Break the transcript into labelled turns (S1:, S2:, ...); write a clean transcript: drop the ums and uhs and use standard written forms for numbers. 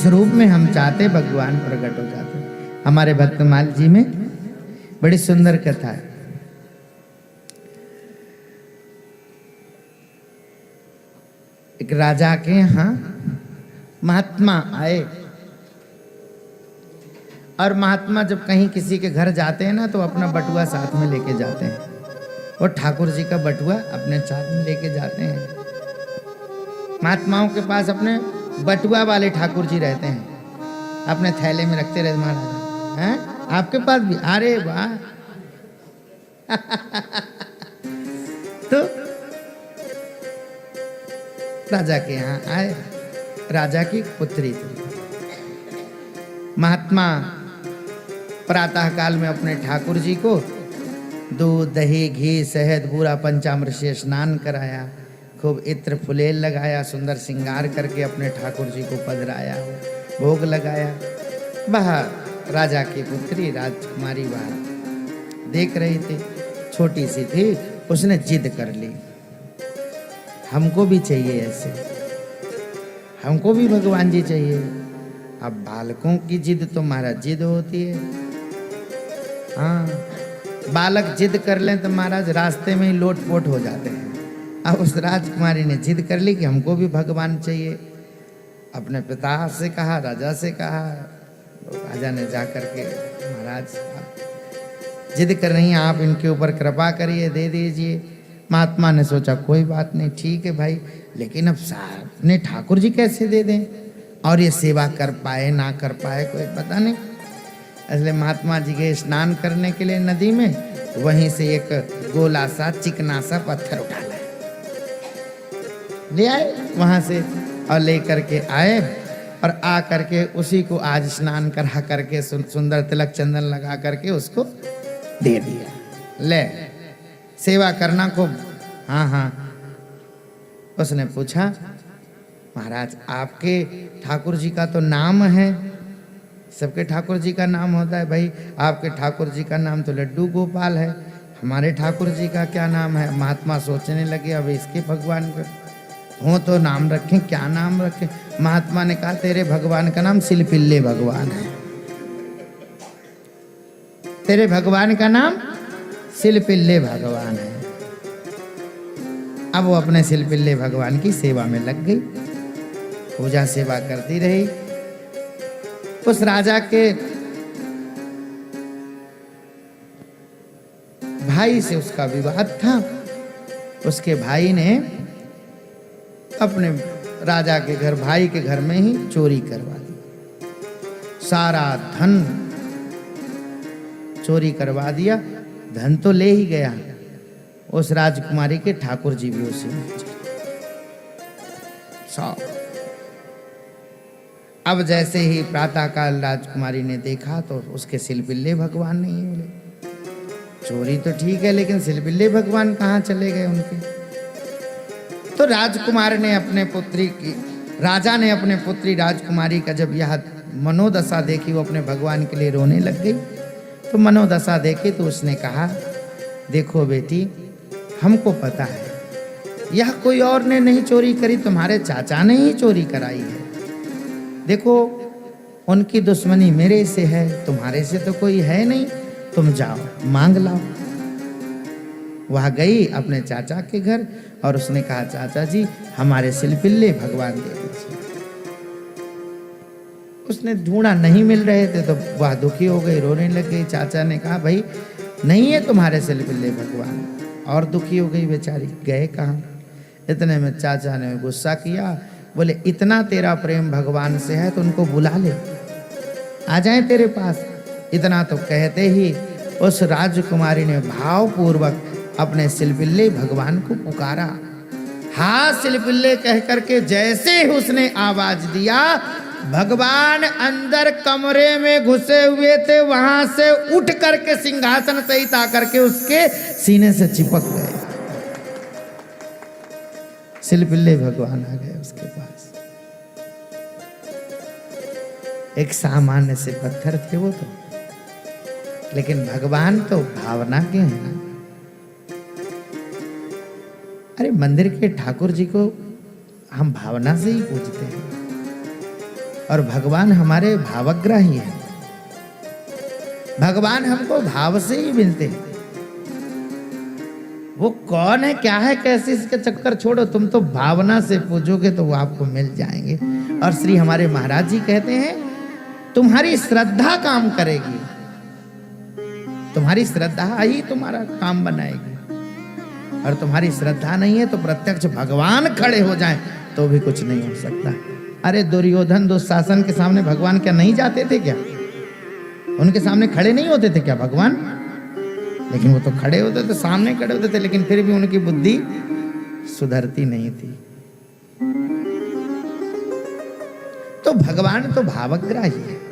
S1: रूप में हम चाहते भगवान प्रकट हो जाते। हमारे भक्तमाल जी में बड़ी सुंदर कथा है। एक राजा के यहाँ महात्मा आए, और महात्मा जब कहीं किसी के घर जाते हैं ना तो अपना बटुआ साथ में लेके जाते हैं, और ठाकुर जी का बटुआ अपने साथ में लेके जाते हैं। महात्माओं के पास अपने बटुआ वाले ठाकुर जी रहते हैं, अपने थैले में रखते रहते। महाराज हैं आपके पास भी? अरे वाह। तो राजा के यहाँ आए, राजा की पुत्री थी। महात्मा प्रातः काल में अपने ठाकुर जी को दूध दही घी शहद पूरा पंचामृत से स्नान कराया, खूब इत्र फुलेल लगाया, सुंदर श्रृंगार करके अपने ठाकुर जी को पधराया, भोग लगाया। बाहर राजा की पुत्री राजकुमारी बाहर देख रही थी, छोटी सी थी। उसने जिद कर ली, हमको भी चाहिए ऐसे, हमको भी भगवान जी चाहिए। अब बालकों की जिद तो महाराज जिद होती है। हाँ, बालक जिद कर लें तो महाराज रास्ते में ही लोटपोट हो जाते हैं। अब उस राजकुमारी ने जिद कर ली कि हमको भी भगवान चाहिए। अपने पिता से कहा, राजा से कहा। राजा ने जा कर के, महाराज जिद कर रही हैं, आप इनके ऊपर कृपा करिए, दे दीजिए। महात्मा ने सोचा कोई बात नहीं, ठीक है भाई, लेकिन अब अपने ठाकुर जी कैसे दे दें, और ये सेवा कर पाए ना कर पाए कोई पता नहीं। इसलिए महात्मा जी के स्नान करने के लिए नदी में, वहीं से एक गोला सा चिकना सा पत्थर उठा लाए, ले आए वहां से, और ले करके आए, और आ करके उसी को आज स्नान करा करके सुंदर तिलक चंदन लगा करके उसको दे दिया। ले सेवा करना खूब। हाँ हाँ। उसने पूछा, महाराज आपके ठाकुर जी का तो नाम है, सबके ठाकुर जी का नाम होता है भाई, आपके ठाकुर जी का नाम तो लड्डू गोपाल है, हमारे ठाकुर जी का क्या नाम है? महात्मा सोचने लगे, अब इसके भगवान का हो तो नाम रखें, क्या नाम रखें? महात्मा ने कहा, तेरे भगवान का नाम सिलपिल्ले भगवान है, तेरे भगवान का नाम सिलपिल्ले भगवान है। अब वो अपने सिलपिल्ले भगवान की सेवा में लग गई, पूजा सेवा करती रही। उस राजा के भाई से उसका विवाद था। उसके भाई ने अपने राजा के घर, भाई के घर में ही चोरी करवा दी, सारा धन चोरी करवा दिया। धन तो ले ही गया, उस राजकुमारी के ठाकुर जी भी उसी में। अब जैसे ही प्रातःकाल राजकुमारी ने देखा तो उसके सिलपिल्ले भगवान नहीं मिले। चोरी तो ठीक है, लेकिन सिलपिल्ले भगवान कहाँ चले गए उनके? तो राजकुमार ने अपने पुत्री की, राजा ने अपने पुत्री राजकुमारी का जब यह मनोदशा देखी, वो अपने भगवान के लिए रोने लग गई। तो मनोदशा देखी तो उसने कहा, देखो बेटी, हमको पता है यह कोई और ने नहीं चोरी करी, तुम्हारे चाचा ने ही चोरी कराई है। देखो उनकी दुश्मनी मेरे से है, तुम्हारे से तो कोई है नहीं, तुम जाओ मांग लाओ। वह गई अपने चाचा के घर और उसने कहा, चाचा जी हमारे सिलपिल्ले भगवान दे दीजिए। उसने ढूंढा, नहीं मिल रहे थे, तो वह दुखी हो गई, रोने लग गई। चाचा ने कहा, भाई नहीं है तुम्हारे सिलपिल्ले भगवान, और दुखी हो गई बेचारी, गए कहाँ? इतने में चाचा ने गुस्सा किया, बोले इतना तेरा प्रेम भगवान से है तो उनको बुला ले, आ जाए तेरे पास। इतना तो कहते ही उस राजकुमारी ने भावपूर्वक अपने सिलपिल्ले भगवान को पुकारा। हाँ सिलपिल्ले कह करके जैसे ही उसने आवाज दिया, भगवान अंदर कमरे में घुसे हुए थे, वहां से उठ करके सिंहासन सहित आकर के उसके सीने से चिपक गए। सिलपिल्ले भगवान आ गए उसके पास। एक सामान्य से पत्थर थे वो तो, लेकिन भगवान तो भावना के हैं ना। अरे मंदिर के ठाकुर जी को हम भावना से ही पूजते हैं। और भगवान हमारे भावग्राही हैं। भगवान हमको भाव से ही मिलते हैं। वो कौन है, क्या है, कैसे, इसके चक्कर छोड़ो, तुम तो भावना से पूछोगे तो वो आपको मिल जाएंगे। और श्री हमारे महाराज जी कहते हैं तुम्हारी श्रद्धा काम करेगी, तुम्हारी श्रद्धा ही तुम्हारा काम बनाएगी। और तुम्हारी श्रद्धा नहीं है तो प्रत्यक्ष भगवान खड़े हो जाएं तो भी कुछ नहीं हो सकता। अरे दुर्योधन दुशासन के सामने भगवान क्या नहीं जाते थे क्या? उनके सामने खड़े नहीं होते थे क्या भगवान? लेकिन वो तो खड़े होते थे, सामने खड़े होते थे, लेकिन फिर भी उनकी बुद्धि सुधरती नहीं थी। तो भगवान तो भावग्राही है।